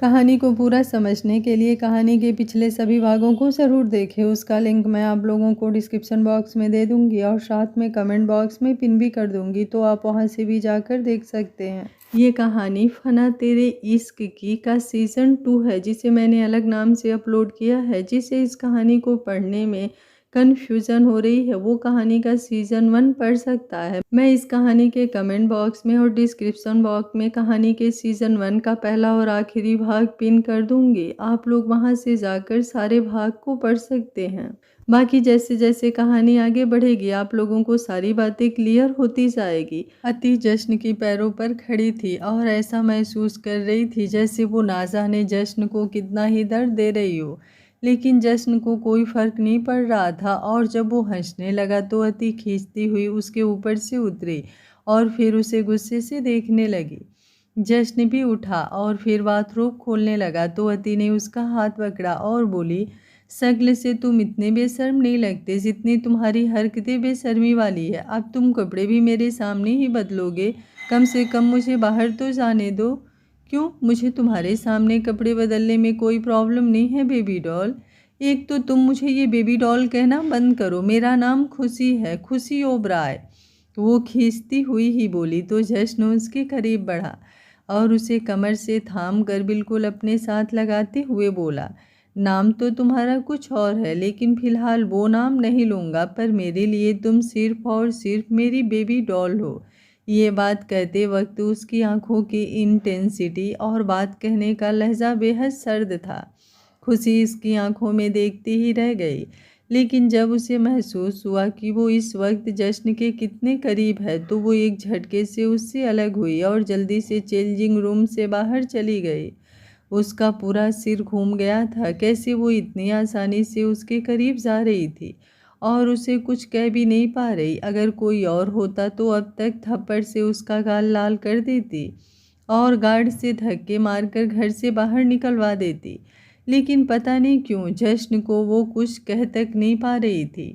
कहानी को पूरा समझने के लिए कहानी के पिछले सभी भागों को ज़रूर देखें। उसका लिंक मैं आप लोगों को डिस्क्रिप्शन बॉक्स में दे दूंगी और साथ में कमेंट बॉक्स में पिन भी कर दूंगी, तो आप वहां से भी जाकर देख सकते हैं। ये कहानी फना तेरे इश्क की का सीज़न 2 है, जिसे मैंने अलग नाम से अपलोड किया है। जिसे इस कहानी को पढ़ने में कन्फ्यूज़न हो रही है, वो कहानी का सीज़न 1 पढ़ सकता है। मैं इस कहानी के कमेंट बॉक्स में और डिस्क्रिप्शन बॉक्स में कहानी के सीज़न 1 का पहला और आखिरी भाग पिन कर दूंगी। आप लोग वहां से जाकर सारे भाग को पढ़ सकते हैं। बाकी जैसे जैसे कहानी आगे बढ़ेगी, आप लोगों को सारी बातें क्लियर होती जाएगी। अति जश्न की पैरों पर खड़ी थी और ऐसा महसूस कर रही थी जैसे वो ना जाने जश्न को कितना ही दर्द दे रही हो, लेकिन जश्न को कोई फर्क नहीं पड़ रहा था। और जब वो हंसने लगा तो अति खींचती हुई उसके ऊपर से उतरी और फिर उसे गुस्से से देखने लगी। जश्न भी उठा और फिर बाथरूम खोलने लगा तो अति ने उसका हाथ पकड़ा और बोली, शक्ल से तुम इतने बेशर्म नहीं लगते जितनी तुम्हारी हरकतें बेशर्मी वाली है। अब तुम कपड़े भी मेरे सामने ही बदलोगे? कम से कम मुझे बाहर तो जाने दो। क्यों? मुझे तुम्हारे सामने कपड़े बदलने में कोई प्रॉब्लम नहीं है बेबी डॉल। एक तो तुम मुझे ये बेबी डॉल कहना बंद करो। मेरा नाम खुशी है, खुशी ओबराय। वो खींचती हुई ही बोली तो जश्न उसके करीब बढ़ा और उसे कमर से थाम कर बिल्कुल अपने साथ लगाते हुए बोला, नाम तो तुम्हारा कुछ और है, लेकिन फिलहाल वो नाम नहीं लूँगा, पर मेरे लिए तुम सिर्फ और सिर्फ मेरी बेबी डॉल हो। ये बात कहते वक्त उसकी आंखों की इंटेंसिटी और बात कहने का लहजा बेहद सर्द था। खुशी इसकी आंखों में देखती ही रह गई, लेकिन जब उसे महसूस हुआ कि वो इस वक्त जश्न के कितने करीब है, तो वो एक झटके से उससे अलग हुई और जल्दी से चेंजिंग रूम से बाहर चली गई। उसका पूरा सिर घूम गया था, कैसे वो इतनी आसानी से उसके करीब जा रही थी और उसे कुछ कह भी नहीं पा रही। अगर कोई और होता तो अब तक थप्पड़ से उसका गाल लाल कर देती और गार्ड से धक्के मारकर घर से बाहर निकलवा देती, लेकिन पता नहीं क्यों जश्न को वो कुछ कह तक नहीं पा रही थी।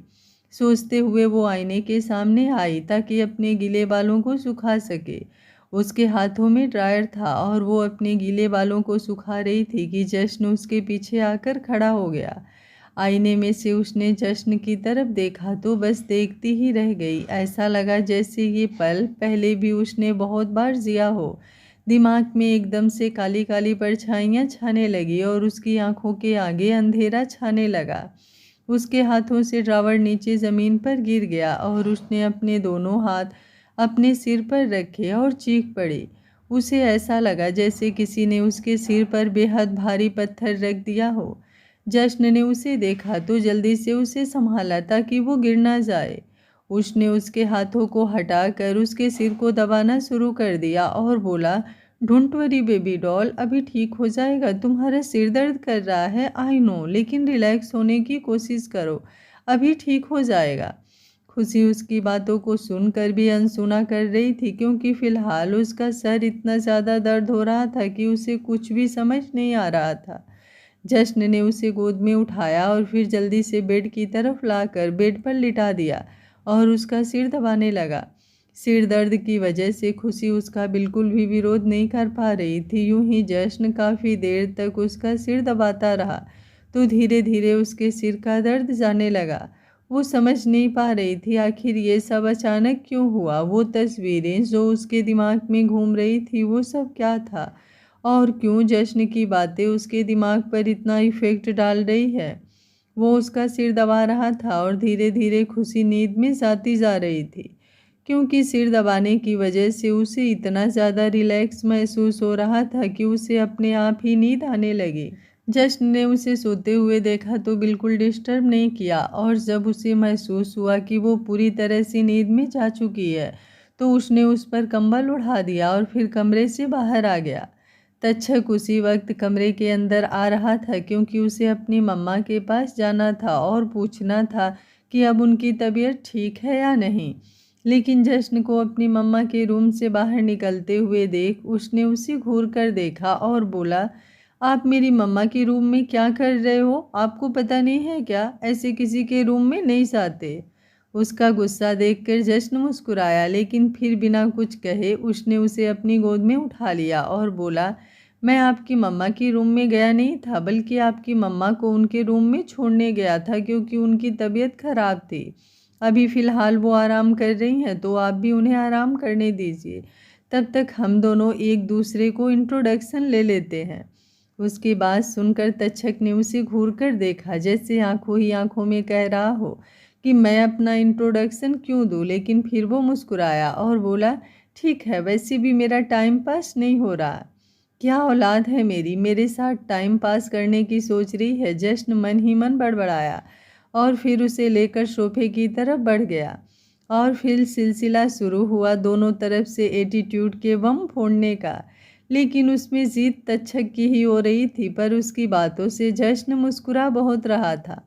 सोचते हुए वो आईने के सामने आई ताकि अपने गीले बालों को सुखा सके। उसके हाथों में ड्रायर था और वो अपने गीले बालों को सुखा रही थी कि जश्न उसके पीछे आकर खड़ा हो गया। आईने में से उसने जश्न की तरफ देखा तो बस देखती ही रह गई। ऐसा लगा जैसे ये पल पहले भी उसने बहुत बार जिया हो। दिमाग में एकदम से काली काली परछाइयाँ छाने लगी और उसकी आंखों के आगे अंधेरा छाने लगा। उसके हाथों से ड्रावर नीचे ज़मीन पर गिर गया और उसने अपने दोनों हाथ अपने सिर पर रखे और चीख पड़ी। उसे ऐसा लगा जैसे किसी ने उसके सिर पर बेहद भारी पत्थर रख दिया हो। जश्न ने उसे देखा तो जल्दी से उसे संभाला ताकि वो गिर ना जाए। उसने उसके हाथों को हटाकर उसके सिर को दबाना शुरू कर दिया और बोला, डोंट वरी बेबी डॉल, अभी ठीक हो जाएगा। तुम्हारा सिर दर्द कर रहा है, आई नो, लेकिन रिलैक्स होने की कोशिश करो, अभी ठीक हो जाएगा। खुशी उसकी बातों को सुनकर भी अनसुना कर रही थी, क्योंकि फिलहाल उसका सर इतना ज़्यादा दर्द हो रहा था कि उसे कुछ भी समझ नहीं आ रहा था। जश्न ने उसे गोद में उठाया और फिर जल्दी से बेड की तरफ लाकर बेड पर लिटा दिया और उसका सिर दबाने लगा। सिर दर्द की वजह से खुशी उसका बिल्कुल भी विरोध नहीं कर पा रही थी। यूं ही जश्न काफ़ी देर तक उसका सिर दबाता रहा तो धीरे धीरे उसके सिर का दर्द जाने लगा। वो समझ नहीं पा रही थी आखिर ये सब अचानक क्यों हुआ। वो तस्वीरें जो उसके दिमाग में घूम रही थी वो सब क्या था, और क्यों जश्न की बातें उसके दिमाग पर इतना इफ़ेक्ट डाल रही है। वो उसका सिर दबा रहा था और धीरे धीरे खुशी नींद में जाती जा रही थी, क्योंकि सिर दबाने की वजह से उसे इतना ज़्यादा रिलैक्स महसूस हो रहा था कि उसे अपने आप ही नींद आने लगी। जश्न ने उसे सोते हुए देखा तो बिल्कुल डिस्टर्ब नहीं किया, और जब उसे महसूस हुआ कि वो पूरी तरह से नींद में जा चुकी है तो उसने उस पर कंबल उड़ा दिया और फिर कमरे से बाहर आ गया। तक्षक उसी वक्त कमरे के अंदर आ रहा था, क्योंकि उसे अपनी मम्मा के पास जाना था और पूछना था कि अब उनकी तबीयत ठीक है या नहीं। लेकिन जश्न को अपनी मम्मा के रूम से बाहर निकलते हुए देख उसने उसे घूर कर देखा और बोला, आप मेरी मम्मा के रूम में क्या कर रहे हो? आपको पता नहीं है क्या? ऐसे किसी के रूम में नहीं जाते। उसका गुस्सा देखकर जश्न मुस्कुराया, लेकिन फिर बिना कुछ कहे उसने उसे अपनी गोद में उठा लिया और बोला, मैं आपकी मम्मा की रूम में गया नहीं था, बल्कि आपकी मम्मा को उनके रूम में छोड़ने गया था क्योंकि उनकी तबीयत खराब थी। अभी फ़िलहाल वो आराम कर रही हैं, तो आप भी उन्हें आराम करने दीजिए। तब तक हम दोनों एक दूसरे को इंट्रोडक्शन ले लेते हैं। उसकी बात सुनकर तक्षक ने उसे घूर कर देखा, जैसे आंखों ही आंखों में कह रहा हो कि मैं अपना इंट्रोडक्शन क्यों दूँ। लेकिन फिर वो मुस्कुराया और बोला, ठीक है, वैसे भी मेरा टाइम पास नहीं हो रहा। क्या औलाद है मेरी, मेरे साथ टाइम पास करने की सोच रही है। जश्न मन ही मन बड़बड़ाया और फिर उसे लेकर सोफे की तरफ बढ़ गया और फिर सिलसिला शुरू हुआ दोनों तरफ से एटीट्यूड के बम फोड़ने का। लेकिन उसमें जीत तक्षक की ही हो रही थी, पर उसकी बातों से जश्न मुस्कुरा बहुत रहा था।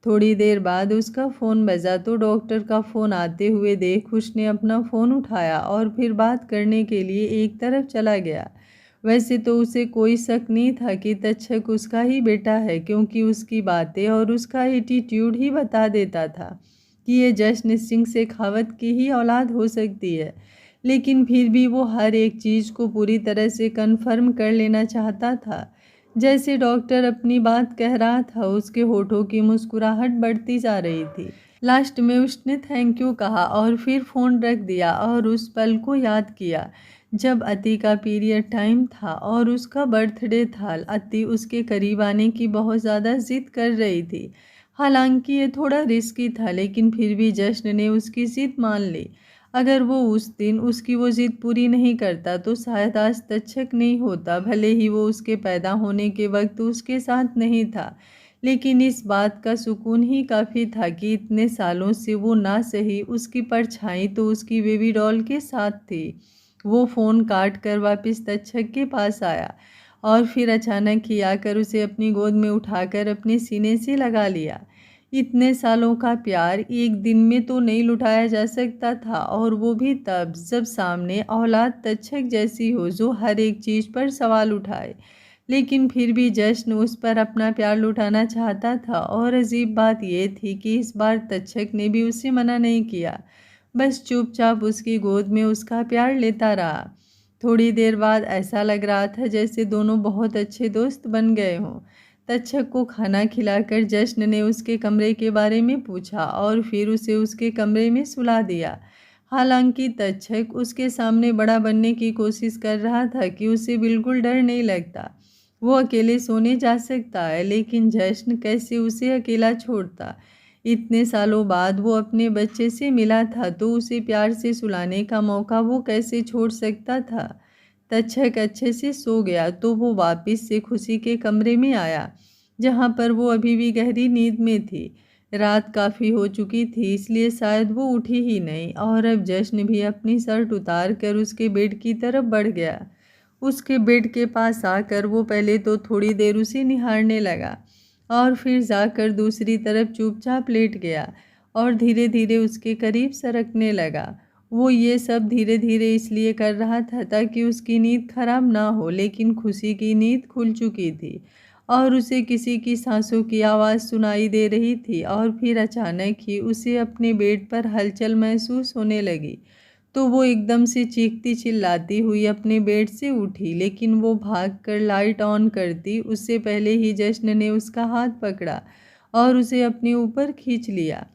थोड़ी देर बाद उसका फ़ोन बजा तो डॉक्टर का फ़ोन आते हुए देख उसने अपना फ़ोन उठाया और फिर बात करने के लिए एक तरफ चला गया। वैसे तो उसे कोई शक नहीं था कि तक्षक उसका ही बेटा है, क्योंकि उसकी बातें और उसका एटीट्यूड ही बता देता था कि ये जश्न सिंह शेखावत की ही औलाद हो सकती है। लेकिन फिर भी वो हर एक चीज़ को पूरी तरह से कन्फर्म कर लेना चाहता था। जैसे डॉक्टर अपनी बात कह रहा था, उसके होठों की मुस्कुराहट बढ़ती जा रही थी। लास्ट में उसने थैंक यू कहा और फिर फ़ोन रख दिया और उस पल को याद किया जब अति का पीरियड टाइम था और उसका बर्थडे था। अति उसके करीब आने की बहुत ज़्यादा ज़िद कर रही थी। हालांकि ये थोड़ा रिस्की था, लेकिन फिर भी जश्न ने उसकी ज़िद मान ली। अगर वो उस दिन उसकी वो ज़िद पूरी नहीं करता तो शायद आज तक्षक नहीं होता। भले ही वो उसके पैदा होने के वक्त उसके साथ नहीं था, लेकिन इस बात का सुकून ही काफ़ी था कि इतने सालों से वो ना सही उसकी परछाई तो उसकी बेबी डॉल के साथ थी। वो फ़ोन काट कर वापस तक्षक के पास आया और फिर अचानक ही आकर उसे अपनी गोद में उठाकर अपने सीने से लगा लिया। इतने सालों का प्यार एक दिन में तो नहीं लुटाया जा सकता था, और वो भी तब जब सामने औलाद तक्षक जैसी हो जो हर एक चीज़ पर सवाल उठाए। लेकिन फिर भी जश्न उस पर अपना प्यार लुटाना चाहता था, और अजीब बात यह थी कि इस बार तक्षक ने भी उसे मना नहीं किया, बस चुपचाप उसकी गोद में उसका प्यार लेता रहा। थोड़ी देर बाद ऐसा लग रहा था जैसे दोनों बहुत अच्छे दोस्त बन गए हों। तक्षक को खाना खिलाकर जश्न ने उसके कमरे के बारे में पूछा और फिर उसे उसके कमरे में सुला दिया। हालांकि तक्षक उसके सामने बड़ा बनने की कोशिश कर रहा था कि उसे बिल्कुल डर नहीं लगता, वो अकेले सोने जा सकता है। लेकिन जश्न कैसे उसे अकेला छोड़ता। इतने सालों बाद वो अपने बच्चे से मिला था, तो उसे प्यार से सुलाने का मौका वो कैसे छोड़ सकता था। तक्षक अच्छे से सो गया तो वो वापस से खुशी के कमरे में आया, जहाँ पर वो अभी भी गहरी नींद में थी। रात काफ़ी हो चुकी थी, इसलिए शायद वो उठी ही नहीं, और अब जश्न भी अपनी शर्ट उतार कर उसके बेड की तरफ बढ़ गया। उसके बेड के पास आकर वो पहले तो थोड़ी देर उसे निहारने लगा और फिर जाकर दूसरी तरफ चुपचाप लेट गया और धीरे धीरे उसके करीब सरकने लगा। वो ये सब धीरे धीरे इसलिए कर रहा था ताकि उसकी नींद खराब ना हो, लेकिन खुशी की नींद खुल चुकी थी और उसे किसी की सांसों की आवाज़ सुनाई दे रही थी। और फिर अचानक ही उसे अपने बेड पर हलचल महसूस होने लगी, तो वो एकदम से चीखती चिल्लाती हुई अपने बेड से उठी। लेकिन वो भागकर लाइट ऑन करती उससे पहले ही जश्न ने उसका हाथ पकड़ा और उसे अपने ऊपर खींच लिया।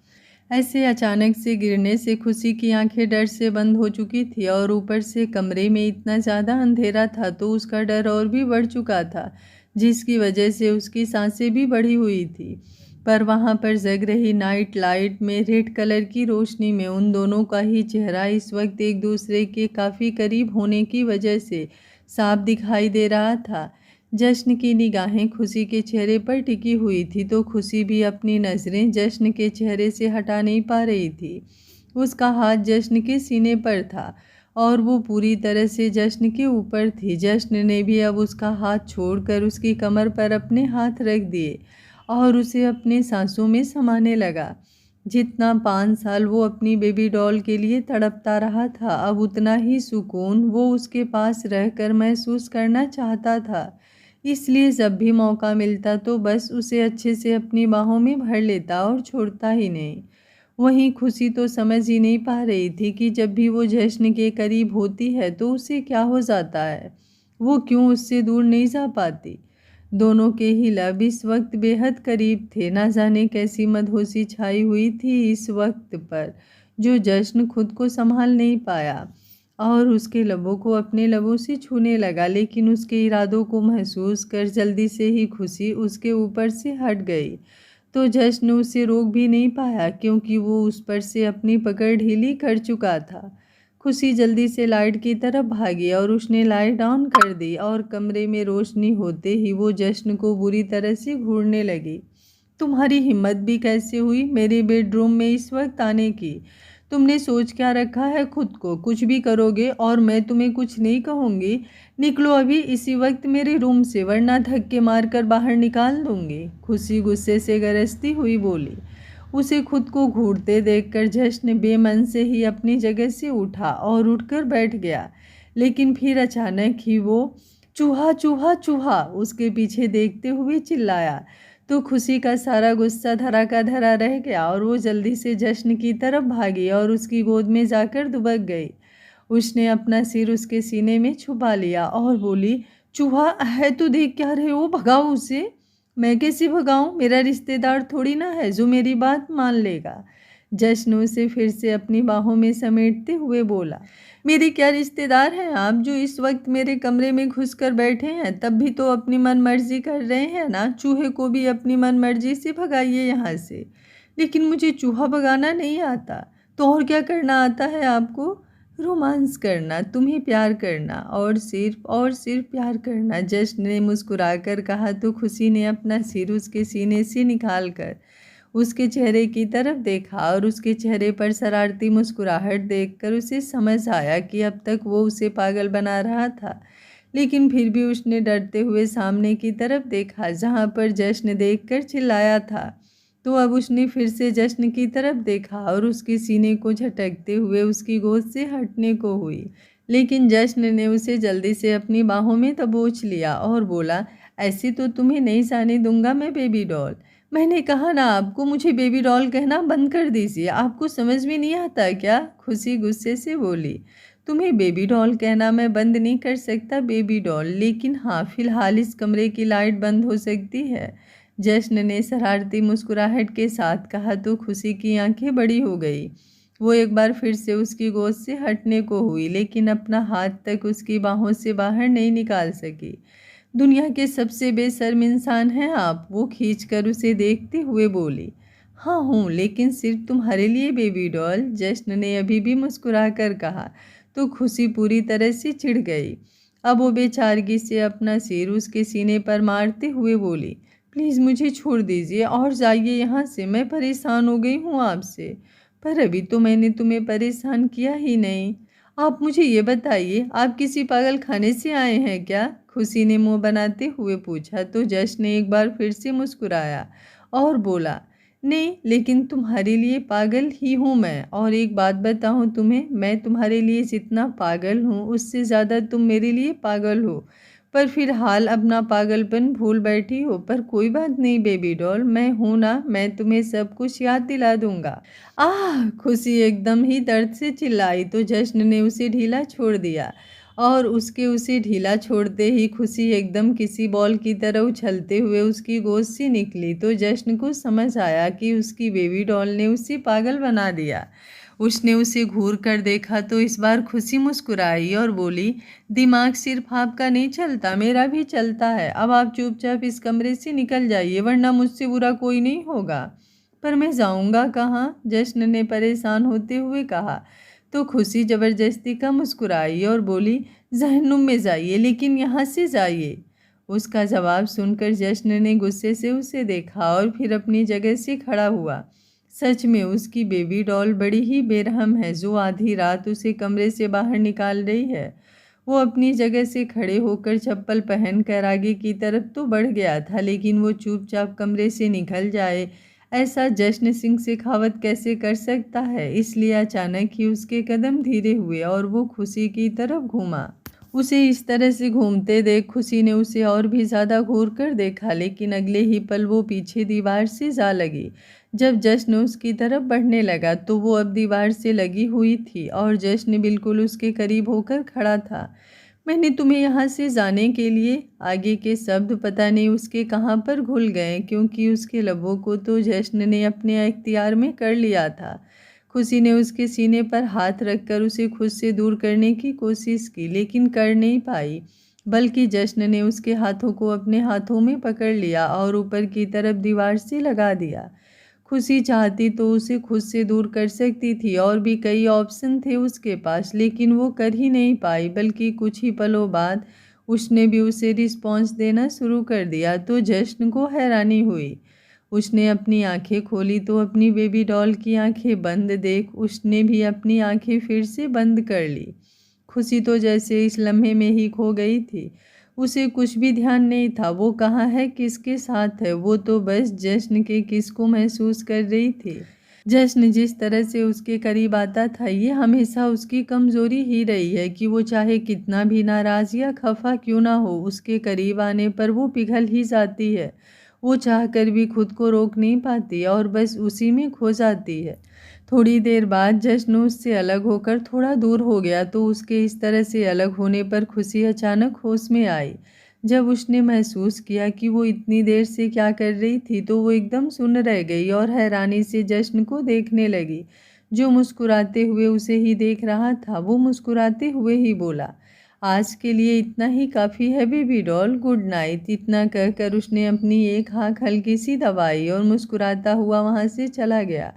ऐसे अचानक से गिरने से खुशी की आंखें डर से बंद हो चुकी थी, और ऊपर से कमरे में इतना ज़्यादा अंधेरा था तो उसका डर और भी बढ़ चुका था, जिसकी वजह से उसकी सांसें भी बढ़ी हुई थी। पर वहाँ पर जग रही नाइट लाइट में रेड कलर की रोशनी में उन दोनों का ही चेहरा इस वक्त एक दूसरे के काफ़ी करीब होने की वजह से साफ दिखाई दे रहा था। जश्न की निगाहें खुशी के चेहरे पर टिकी हुई थी, तो खुशी भी अपनी नज़रें जश्न के चेहरे से हटा नहीं पा रही थी। उसका हाथ जश्न के सीने पर था और वो पूरी तरह से जश्न के ऊपर थी। जश्न ने भी अब उसका हाथ छोड़कर उसकी कमर पर अपने हाथ रख दिए और उसे अपने सांसों में समाने लगा। जितना 5 साल वो अपनी बेबी डॉल के लिए तड़पता रहा था, अब उतना ही सुकून वो उसके पास रहकर महसूस करना चाहता था। इसलिए जब भी मौका मिलता तो बस उसे अच्छे से अपनी बाहों में भर लेता और छोड़ता ही नहीं। वहीं खुशी तो समझ ही नहीं पा रही थी कि जब भी वो जश्न के करीब होती है तो उसे क्या हो जाता है। वो क्यों उससे दूर नहीं जा पाती। दोनों के ही लब इस वक्त बेहद करीब थे। ना जाने कैसी मदहोशी छाई हुई थी इस वक्त पर, जो जश्न खुद को संभाल नहीं पाया और उसके लबों को अपने लबों से छूने लगा, लेकिन उसके इरादों को महसूस कर जल्दी से ही खुशी उसके ऊपर से हट गई। तो जश्न उसे रोक भी नहीं पाया, क्योंकि वो उस पर से अपनी पकड़ ढीली कर चुका था। खुशी जल्दी से लाइट की तरफ भागी और उसने लाइट ऑन कर दी और कमरे में रोशनी होते ही वो जश्न को बुरी तरह से घूरने लगी। तुम्हारी हिम्मत भी कैसे हुई मेरे बेडरूम में इस वक्त आने की? तुमने सोच क्या रखा है खुद को? कुछ भी करोगे और मैं तुम्हें कुछ नहीं कहूँगी। निकलो अभी इसी वक्त मेरे रूम से, वरना धक्के मारकर बाहर निकाल दूंगी। खुशी गुस्से से गरजती हुई बोली। उसे खुद को घूरते देखकर जश्न बेमन से ही अपनी जगह से उठा और उठकर बैठ गया, लेकिन फिर अचानक ही वो चूहा चूहा चूहा उसके पीछे देखते हुए चिल्लाया। तो खुशी का सारा गुस्सा धरा का धरा रह गया और वो जल्दी से जश्न की तरफ भागी और उसकी गोद में जाकर दुबक गई। उसने अपना सिर उसके सीने में छुपा लिया और बोली, चूहा है तो देख क्या रहे हो, भगाओ उसे। मैं कैसे भगाऊं? मेरा रिश्तेदार थोड़ी ना है जो मेरी बात मान लेगा। जश्न उसे फिर से अपनी बाहों में समेटते हुए बोला, मेरे क्या रिश्तेदार हैं आप जो इस वक्त मेरे कमरे में घुस कर बैठे हैं? तब भी तो अपनी मन मर्जी कर रहे हैं ना। चूहे को भी अपनी मन मर्जी से भगाइए यहाँ से। लेकिन मुझे चूहा भगाना नहीं आता। तो और क्या करना आता है आपको? रोमांस करना, तुम्हें प्यार करना और सिर्फ प्यार करना। जश्न ने मुस्कुराकर कहा। तो खुशी ने अपना सिर उसके सीने से निकालकर उसके चेहरे की तरफ देखा और उसके चेहरे पर शरारती मुस्कुराहट देखकर उसे समझ आया कि अब तक वो उसे पागल बना रहा था। लेकिन फिर भी उसने डरते हुए सामने की तरफ देखा, जहाँ पर जश्न देखकर चिल्लाया था। तो अब उसने फिर से जश्न की तरफ देखा और उसके सीने को झटकते हुए उसकी गोद से हटने को हुई, लेकिन जश्न ने उसे जल्दी से अपनी बाहों में दबोच लिया और बोला, ऐसे तो तुम्हें नहीं जाने दूंगा मैं बेबी डॉल। मैंने कहा ना आपको, मुझे बेबी डॉल कहना बंद कर दीजिए। आपको समझ में नहीं आता क्या? खुशी गुस्से से बोली। तुम्हें बेबी डॉल कहना मैं बंद नहीं कर सकता बेबी डॉल, लेकिन हाँ, फिलहाल इस कमरे की लाइट बंद हो सकती है। जश्न ने शरारती मुस्कुराहट के साथ कहा। तो खुशी की आंखें बड़ी हो गई। वो एक बार फिर से उसकी गोद से हटने को हुई, लेकिन अपना हाथ तक उसकी बाहों से बाहर नहीं निकाल सकी। दुनिया के सबसे बेशर्म इंसान हैं आप, वो खींचकर उसे देखते हुए बोली। हाँ हूँ, लेकिन सिर्फ तुम्हारे लिए बेबी डॉल, जश्न ने अभी भी मुस्कुराकर कहा। तो खुशी पूरी तरह से चिढ़ गई। अब वो बेचारगी से अपना सिर उसके सीने पर मारते हुए बोली, प्लीज़ मुझे छोड़ दीजिए और जाइए यहाँ से। मैं परेशान हो गई हूँ आपसे। पर अभी तो मैंने तुम्हें परेशान किया ही नहीं। आप मुझे ये बताइए, आप किसी पागल खाने से आए हैं क्या? खुशी ने मुंह बनाते हुए पूछा। तो जश्न ने एक बार फिर से मुस्कुराया और बोला, नहीं, लेकिन तुम्हारे लिए पागल ही हूँ मैं। और एक बात बताऊँ तुम्हें, मैं तुम्हारे लिए जितना पागल हूँ उससे ज़्यादा तुम मेरे लिए पागल हो। पर फिलहाल अपना पागलपन भूल बैठी हो। पर कोई बात नहीं बेबी डॉल, मैं हूँ ना, मैं तुम्हें सब कुछ याद दिला दूंगा। आह! खुशी एकदम ही दर्द से चिल्लाई। तो जश्न ने उसे ढीला छोड़ दिया और उसे ढीला छोड़ते ही खुशी एकदम किसी बॉल की तरह उछलते हुए उसकी गोद से निकली। तो जश्न को समझ आया कि उसकी बेबी डॉल ने उसे पागल बना दिया। उसने उसे घूर कर देखा तो इस बार खुशी मुस्कुराई और बोली, दिमाग सिर्फ आपका नहीं चलता, मेरा भी चलता है। अब आप चुपचाप इस कमरे से निकल जाइए, वरना मुझसे बुरा कोई नहीं होगा। पर मैं जाऊंगा कहाँ? जश्न ने परेशान होते हुए कहा। तो खुशी जबरदस्ती का मुस्कुराई और बोली, जहन्नुम में जाइए, लेकिन यहाँ से जाइए। उसका जवाब सुनकर जश्न ने गुस्से से उसे देखा और फिर अपनी जगह से खड़ा हुआ। सच में उसकी बेबी डॉल बड़ी ही बेरहम है, जो आधी रात उसे कमरे से बाहर निकाल रही है। वो अपनी जगह से खड़े होकर चप्पल पहनकर आगे की तरफ तो बढ़ गया था, लेकिन वो चुपचाप कमरे से निकल जाए ऐसा जश्न सिंह शेखावत कैसे कर सकता है? इसलिए अचानक ही उसके कदम धीरे हुए और वो खुशी की तरफ घूमा। उसे इस तरह से घूमते देख खुशी ने उसे और भी ज़्यादा घूर कर देखा, लेकिन अगले ही पल वो पीछे दीवार से जा लगी। जब जश्न उसकी तरफ बढ़ने लगा तो वो अब दीवार से लगी हुई थी और जश्न बिल्कुल उसके करीब होकर खड़ा था। मैंने तुम्हें यहाँ से जाने के लिए। आगे के शब्द पता नहीं उसके कहाँ पर घुल गए, क्योंकि उसके लबों को तो जश्न ने अपने इख्तियार में कर लिया था। खुशी ने उसके सीने पर हाथ रखकर उसे खुद से दूर करने की कोशिश की, लेकिन कर नहीं पाई, बल्कि जश्न ने उसके हाथों को अपने हाथों में पकड़ लिया और ऊपर की तरफ दीवार से लगा दिया। खुशी चाहती तो उसे खुद से दूर कर सकती थी, और भी कई ऑप्शन थे उसके पास, लेकिन वो कर ही नहीं पाई। बल्कि कुछ ही पलों बाद उसने भी उसे रिस्पॉन्स देना शुरू कर दिया तो जश्न को हैरानी हुई। उसने अपनी आंखें खोली तो अपनी बेबी डॉल की आंखें बंद देख उसने भी अपनी आंखें फिर से बंद कर ली। खुशी तो जैसे इस लम्हे में ही खो गई थी। उसे कुछ भी ध्यान नहीं था वो कहाँ है, किसके साथ है। वो तो बस जश्न के किस को महसूस कर रही थी। जश्न जिस तरह से उसके करीब आता था, ये हमेशा उसकी कमज़ोरी ही रही है कि वो चाहे कितना भी नाराज़ या खफा क्यों ना हो, उसके करीब आने पर वो पिघल ही जाती है। वो चाहकर भी खुद को रोक नहीं पाती और बस उसी में खो जाती है। थोड़ी देर बाद जश्न उससे अलग होकर थोड़ा दूर हो गया तो उसके इस तरह से अलग होने पर खुशी अचानक होश में आई। जब उसने महसूस किया कि वो इतनी देर से क्या कर रही थी तो वो एकदम सुन्न रह गई और हैरानी से जश्न को देखने लगी, जो मुस्कुराते हुए उसे ही देख रहा था। वो मुस्कुराते हुए ही बोला, आज के लिए इतना ही काफ़ी है बेबी डॉल, गुड नाइट। इतना कहकर उसने अपनी एक आँख हल्की सी दबाई और मुस्कुराता हुआ वहाँ से चला गया।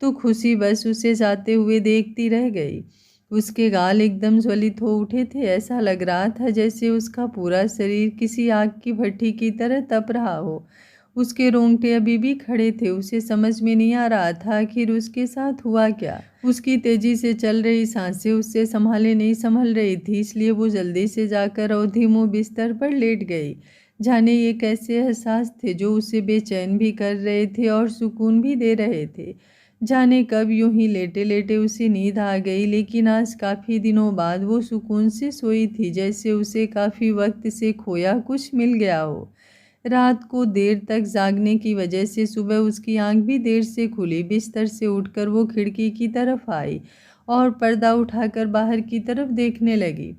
तो खुशी बस उसे जाते हुए देखती रह गई। उसके गाल एकदम ज्वलित हो उठे थे। ऐसा लग रहा था जैसे उसका पूरा शरीर किसी आग की भट्ठी की तरह तप रहा हो। उसके रोंगटे अभी भी खड़े थे। उसे समझ में नहीं आ रहा था आखिर उसके साथ हुआ क्या। उसकी तेजी से चल रही सांसें उससे संभाले नहीं संभल रही थी, इसलिए वो जल्दी से जाकर औधी मुँह बिस्तर पर लेट गई। जाने ये कैसे एहसास थे जो उसे बेचैन भी कर रहे थे और सुकून भी दे रहे थे। जाने कब यूं ही लेटे लेटे उसे नींद आ गई, लेकिन आज काफ़ी दिनों बाद वो सुकून से सोई थी, जैसे उसे काफ़ी वक्त से खोया कुछ मिल गया हो। रात को देर तक जागने की वजह से सुबह उसकी आंख भी देर से खुली। बिस्तर से उठकर वो खिड़की की तरफ आई और पर्दा उठाकर बाहर की तरफ देखने लगी।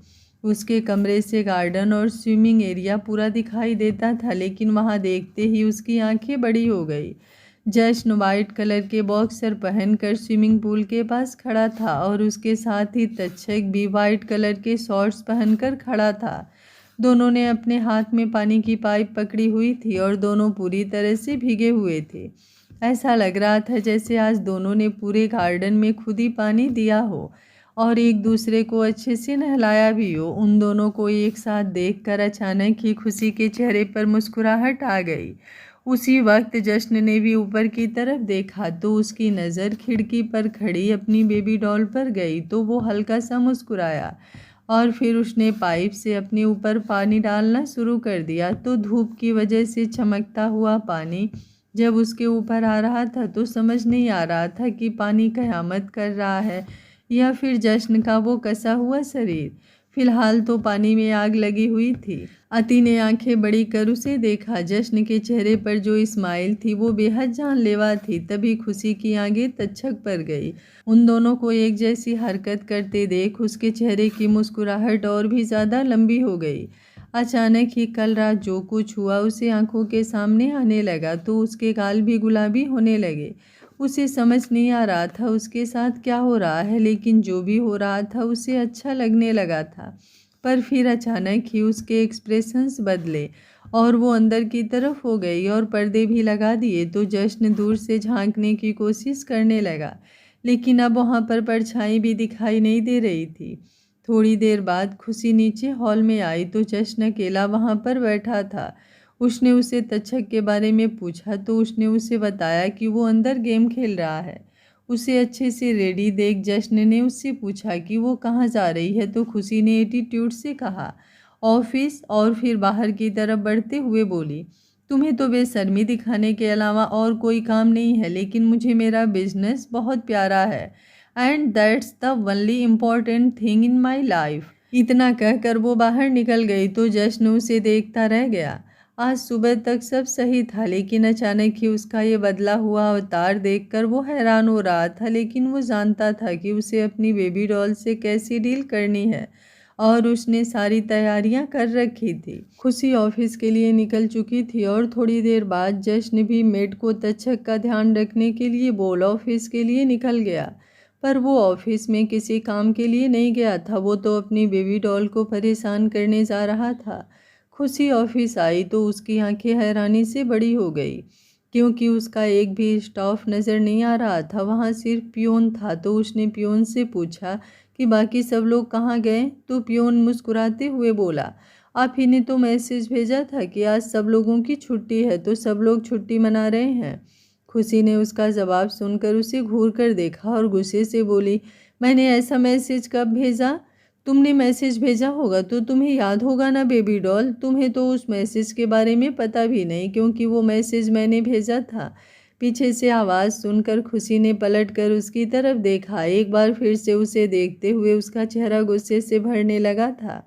उसके कमरे से गार्डन और स्विमिंग एरिया पूरा दिखाई देता था, लेकिन वहां देखते ही उसकी आंखें बड़ी हो गई। जश्न वाइट कलर के बॉक्सर पहनकर स्विमिंग पूल के पास खड़ा था और उसके साथ ही तक्षक भी वाइट कलर के शॉर्ट्स पहनकर खड़ा था। दोनों ने अपने हाथ में पानी की पाइप पकड़ी हुई थी और दोनों पूरी तरह से भीगे हुए थे। ऐसा लग रहा था जैसे आज दोनों ने पूरे गार्डन में खुद ही पानी दिया हो और एक दूसरे को अच्छे से नहलाया भी हो। उन दोनों को एक साथ देखकर अचानक ही खुशी के चेहरे पर मुस्कुराहट आ गई। उसी वक्त जश्न ने भी ऊपर की तरफ देखा तो उसकी नज़र खिड़की पर खड़ी अपनी बेबी डॉल पर गई, तो वो हल्का सा मुस्कुराया और फिर उसने पाइप से अपने ऊपर पानी डालना शुरू कर दिया। तो धूप की वजह से चमकता हुआ पानी जब उसके ऊपर आ रहा था तो समझ नहीं आ रहा था कि पानी कयामत कर रहा है या फिर जश्न का वो कसा हुआ शरीर। फिलहाल तो पानी में आग लगी हुई थी। अति ने आंखें बड़ी कर उसे देखा। जश्न के चेहरे पर जो स्माइल थी वो बेहद जानलेवा थी। तभी खुशी की आंखें तक्षक पर गई। उन दोनों को एक जैसी हरकत करते देख उसके चेहरे की मुस्कुराहट और भी ज़्यादा लंबी हो गई। अचानक ही कल रात जो कुछ हुआ उसे आंखों के सामने आने लगा, तो उसके गाल भी गुलाबी होने लगे। उसे समझ नहीं आ रहा था उसके साथ क्या हो रहा है, लेकिन जो भी हो रहा था उसे अच्छा लगने लगा था। पर फिर अचानक ही उसके एक्सप्रेशंस बदले और वो अंदर की तरफ हो गई और पर्दे भी लगा दिए। तो जश्न दूर से झांकने की कोशिश करने लगा, लेकिन अब वहाँ पर परछाई भी दिखाई नहीं दे रही थी। थोड़ी देर बाद खुशी नीचे हॉल में आई तो जश्न अकेला वहाँ पर बैठा था। उसने उसे तक्षक के बारे में पूछा तो उसने उसे बताया कि वो अंदर गेम खेल रहा है। उसे अच्छे से रेडी देख जश्न ने उससे पूछा कि वो कहाँ जा रही है, तो खुशी ने एटीट्यूड से कहा ऑफिस, और फिर बाहर की तरफ बढ़ते हुए बोली, तुम्हें तो बेशर्मी दिखाने के अलावा और कोई काम नहीं है, लेकिन मुझे मेरा बिजनेस बहुत प्यारा है and that's the only important thing in my life. इतना कहकर वो बाहर निकल गई तो जश्न उसे देखता रह गया। आज सुबह तक सब सही था, लेकिन अचानक ही उसका ये बदला हुआ अवतार देखकर वो हैरान हो रहा था। लेकिन वो जानता था कि उसे अपनी बेबी डॉल से कैसी डील करनी है और उसने सारी तैयारियां कर रखी थी। खुशी ऑफिस के लिए निकल चुकी थी और थोड़ी देर बाद जश्न भी मेड को तक्षक का ध्यान रखने के लिए बोल ऑफिस के लिए निकल गया। पर वो ऑफिस में किसी काम के लिए नहीं गया था, वो तो अपनी बेबी डॉल को परेशान करने जा रहा था। खुशी ऑफिस आई तो उसकी आंखें हैरानी से बड़ी हो गई, क्योंकि उसका एक भी स्टाफ नज़र नहीं आ रहा था। वहाँ सिर्फ पियोन था। तो उसने पियोन से पूछा कि बाकी सब लोग कहाँ गए। तो पियोन मुस्कुराते हुए बोला, आप ही ने तो मैसेज भेजा था कि आज सब लोगों की छुट्टी है, तो सब लोग छुट्टी मना रहे हैं। खुशी ने उसका जवाब सुनकर उसे घूर कर देखा और गुस्से से बोली, मैंने ऐसा मैसेज कब भेजा? तुमने मैसेज भेजा होगा तो तुम्हें याद होगा ना बेबी डॉल। तुम्हें तो उस मैसेज के बारे में पता भी नहीं, क्योंकि वो मैसेज मैंने भेजा था। पीछे से आवाज़ सुनकर खुशी ने पलट कर उसकी तरफ देखा। एक बार फिर से उसे देखते हुए उसका चेहरा गुस्से से भरने लगा था।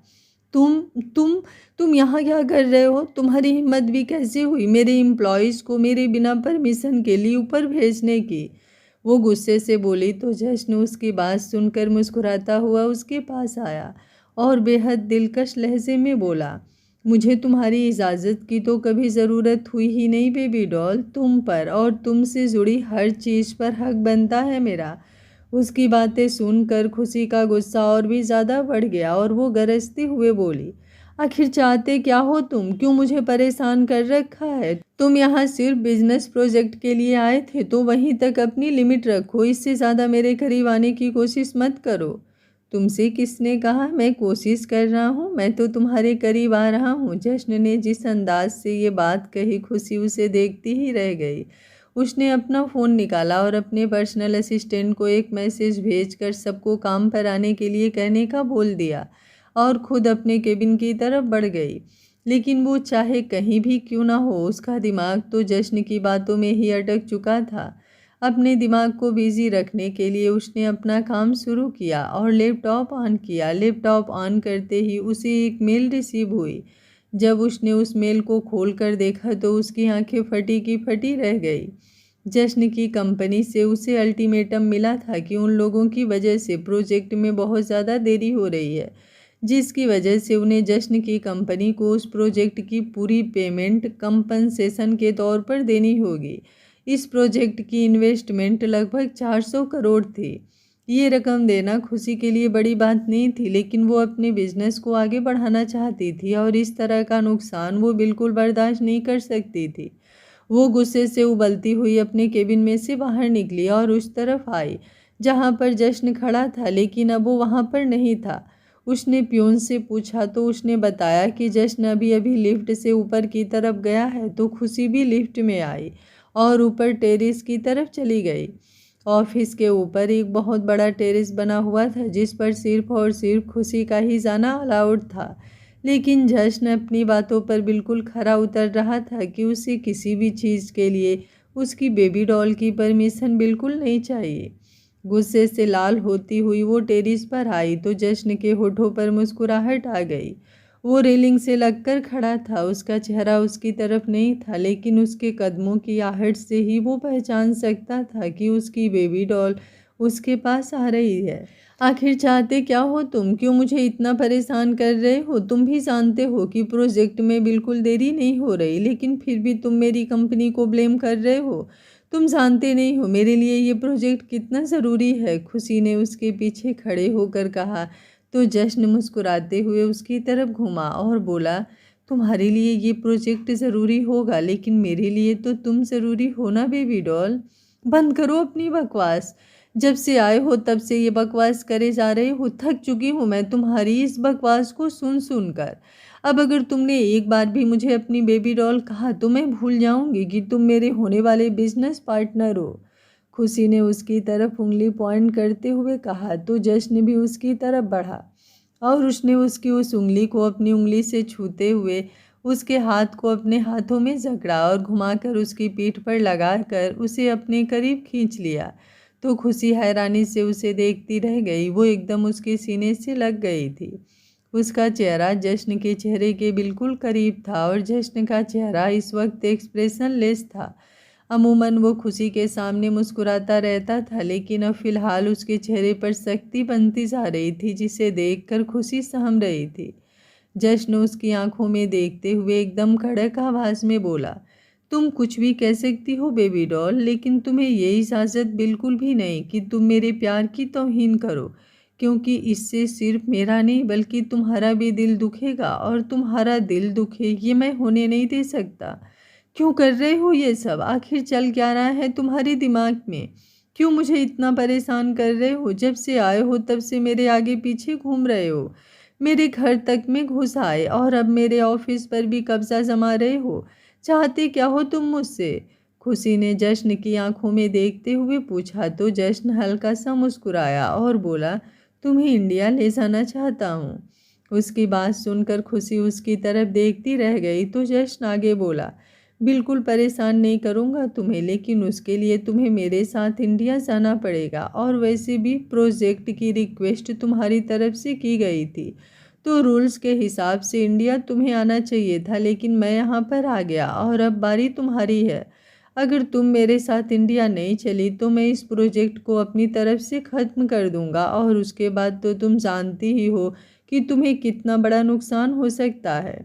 तुम तुम तुम यहाँ क्या कर रहे हो? तुम्हारी हिम्मत भी कैसे हुई मेरे एम्प्लॉयज़ को मेरे बिना परमिशन के लिए ऊपर भेजने की? वो गुस्से से बोली। तो जश्न उसकी बात सुनकर मुस्कुराता हुआ उसके पास आया और बेहद दिलकश लहजे में बोला, मुझे तुम्हारी इजाज़त की तो कभी ज़रूरत हुई ही नहीं बेबी डॉल। तुम पर और तुमसे जुड़ी हर चीज़ पर हक बनता है मेरा। उसकी बातें सुनकर खुशी का गुस्सा और भी ज़्यादा बढ़ गया और वो गरजते हुए बोली, आखिर चाहते क्या हो तुम? क्यों मुझे परेशान कर रखा है? तुम यहाँ सिर्फ बिजनेस प्रोजेक्ट के लिए आए थे तो वहीं तक अपनी लिमिट रखो। इससे ज़्यादा मेरे करीब आने की कोशिश मत करो। तुमसे किसने कहा मैं कोशिश कर रहा हूँ? मैं तो तुम्हारे करीब आ रहा हूँ। जश्न ने जिस अंदाज से ये बात कही, खुशी उसे देखती ही रह गई। उसने अपना फ़ोन निकाला और अपने पर्सनल असिस्टेंट को एक मैसेज भेजकर सबको काम पर आने के लिए कहने का बोल दिया और खुद अपने केबिन की तरफ बढ़ गई। लेकिन वो चाहे कहीं भी क्यों ना हो, उसका दिमाग तो जश्न की बातों में ही अटक चुका था। अपने दिमाग को बिजी रखने के लिए उसने अपना काम शुरू किया और लैपटॉप ऑन किया। लैपटॉप ऑन करते ही उसे एक मेल रिसीव हुई। जब उसने उस मेल को खोलकर देखा तो उसकी आंखें फटी की फटी रह गई। जश्न की कंपनी से उसे अल्टीमेटम मिला था कि उन लोगों की वजह से प्रोजेक्ट में बहुत ज़्यादा देरी हो रही है, जिसकी वजह से उन्हें जश्न की कंपनी को उस प्रोजेक्ट की पूरी पेमेंट कंपनसेशन के तौर पर देनी होगी। इस प्रोजेक्ट की इन्वेस्टमेंट लगभग 400 करोड़ थी। ये रकम देना खुशी के लिए बड़ी बात नहीं थी, लेकिन वो अपने बिजनेस को आगे बढ़ाना चाहती थी और इस तरह का नुकसान वो बिल्कुल बर्दाश्त नहीं कर सकती थी। वो गुस्से से उबलती हुई अपने केबिन में से बाहर निकली और उस तरफ आई जहाँ पर जश्न खड़ा था, लेकिन अब वो वहाँ पर नहीं था। उसने पियोन से पूछा तो उसने बताया कि जश्न अभी अभी लिफ्ट से ऊपर की तरफ गया है। तो खुशी भी लिफ्ट में आई और ऊपर टेरेस की तरफ चली गई। ऑफिस के ऊपर एक बहुत बड़ा टेरेस बना हुआ था, जिस पर सिर्फ और सिर्फ खुशी का ही जाना अलाउड था। लेकिन जश्न अपनी बातों पर बिल्कुल खरा उतर रहा था कि उसे किसी भी चीज़ के लिए उसकी बेबी डॉल की परमिशन बिल्कुल नहीं चाहिए। गुस्से से लाल होती हुई वो टेरेस पर आई तो जश्न के होठों पर मुस्कुराहट आ गई। वो रेलिंग से लगकर खड़ा था। उसका चेहरा उसकी तरफ नहीं था, लेकिन उसके कदमों की आहट से ही वो पहचान सकता था कि उसकी बेबी डॉल उसके पास आ रही है। आखिर चाहते क्या हो तुम? क्यों मुझे इतना परेशान कर रहे हो? तुम भी जानते हो कि प्रोजेक्ट में बिल्कुल देरी नहीं हो रही, लेकिन फिर भी तुम मेरी कंपनी को ब्लेम कर रहे हो। तुम जानते नहीं हो मेरे लिए ये प्रोजेक्ट कितना ज़रूरी है। खुशी ने उसके पीछे खड़े होकर कहा। तो जश्न मुस्कुराते हुए उसकी तरफ घूमा और बोला, तुम्हारे लिए ये प्रोजेक्ट ज़रूरी होगा, लेकिन मेरे लिए तो तुम ज़रूरी हो ना बेबी डॉल। बंद करो अपनी बकवास। जब से आए हो तब से ये बकवास करे जा रहे हो। थक चुकी हूँ मैं तुम्हारी इस बकवास को सुन सुन कर। अब अगर तुमने एक बार भी मुझे अपनी बेबी डॉल कहा तो मैं भूल जाऊंगी कि तुम मेरे होने वाले बिजनेस पार्टनर हो। खुशी ने उसकी तरफ उंगली पॉइंट करते हुए कहा। तो जश्न भी उसकी तरफ बढ़ा और उसने उसकी उस उंगली को अपनी उंगली से छूते हुए उसके हाथ को अपने हाथों में जकड़ा और घुमाकर उसकी पीठ पर लगाकर उसे अपने करीब खींच लिया। तो खुशी हैरानी से उसे देखती रह गई। वो एकदम उसके सीने से लग गई थी। उसका चेहरा जश्न के चेहरे के बिल्कुल करीब था और जश्न का चेहरा इस वक्त एक्सप्रेशन लेस था। अमूमन वो खुशी के सामने मुस्कुराता रहता था, लेकिन अब फिलहाल उसके चेहरे पर सख्ती बनती जा रही थी, जिसे देखकर खुशी सहम रही थी। जश्न उसकी आंखों में देखते हुए एकदम कड़क आवाज़ में बोला, तुम कुछ भी कह सकती हो बेबी डॉल, लेकिन तुम्हें ये इजाज़त बिल्कुल भी नहीं कि तुम मेरे प्यार की तौहीन करो, क्योंकि इससे सिर्फ मेरा नहीं बल्कि तुम्हारा भी दिल दुखेगा, और तुम्हारा दिल दुखे ये मैं होने नहीं दे सकता। क्यों कर रहे हो ये सब? आखिर चल क्या रहा है तुम्हारे दिमाग में? क्यों मुझे इतना परेशान कर रहे हो? जब से आए हो तब से मेरे आगे पीछे घूम रहे हो, मेरे घर तक में घुस आए और अब मेरे ऑफिस पर भी कब्जा जमा रहे हो। चाहते क्या हो तुम मुझसे? खुशी ने जश्न की आंखों में देखते हुए पूछा तो जश्न हल्का सा मुस्कुराया और बोला, तुम्हें इंडिया ले जाना चाहता हूँ। उसकी बात सुनकर खुशी उसकी तरफ देखती रह गई तो जश्न आगे बोला, बिल्कुल परेशान नहीं करूँगा तुम्हें, लेकिन उसके लिए तुम्हें मेरे साथ इंडिया जाना पड़ेगा, और वैसे भी प्रोजेक्ट की रिक्वेस्ट तुम्हारी तरफ से की गई थी, तो रूल्स के हिसाब से इंडिया तुम्हें आना चाहिए था, लेकिन मैं यहाँ पर आ गया और अब बारी तुम्हारी है। अगर तुम मेरे साथ इंडिया नहीं चली तो मैं इस प्रोजेक्ट को अपनी तरफ से ख़त्म कर दूँगा, और उसके बाद तो तुम जानती ही हो कि तुम्हें कितना बड़ा नुकसान हो सकता है।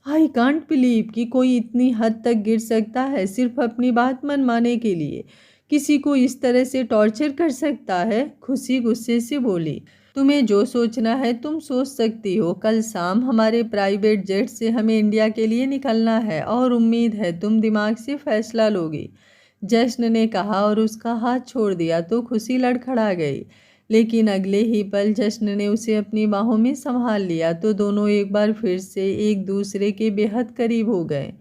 आई कांट बिलीव कि कोई इतनी हद तक गिर सकता है सिर्फ अपनी बात मनवाने के लिए, किसी को इस तरह से टॉर्चर कर सकता है। खुशी गुस्से से बोली, तुम्हें जो सोचना है तुम सोच सकती हो। कल शाम हमारे प्राइवेट जेट से हमें इंडिया के लिए निकलना है, और उम्मीद है तुम दिमाग से फैसला लोगी। जश्न ने कहा और उसका हाथ छोड़ दिया तो खुशी लड़खड़ा गई, लेकिन अगले ही पल जश्न ने उसे अपनी बाहों में संभाल लिया तो दोनों एक बार फिर से एक दूसरे के बेहद करीब हो गए।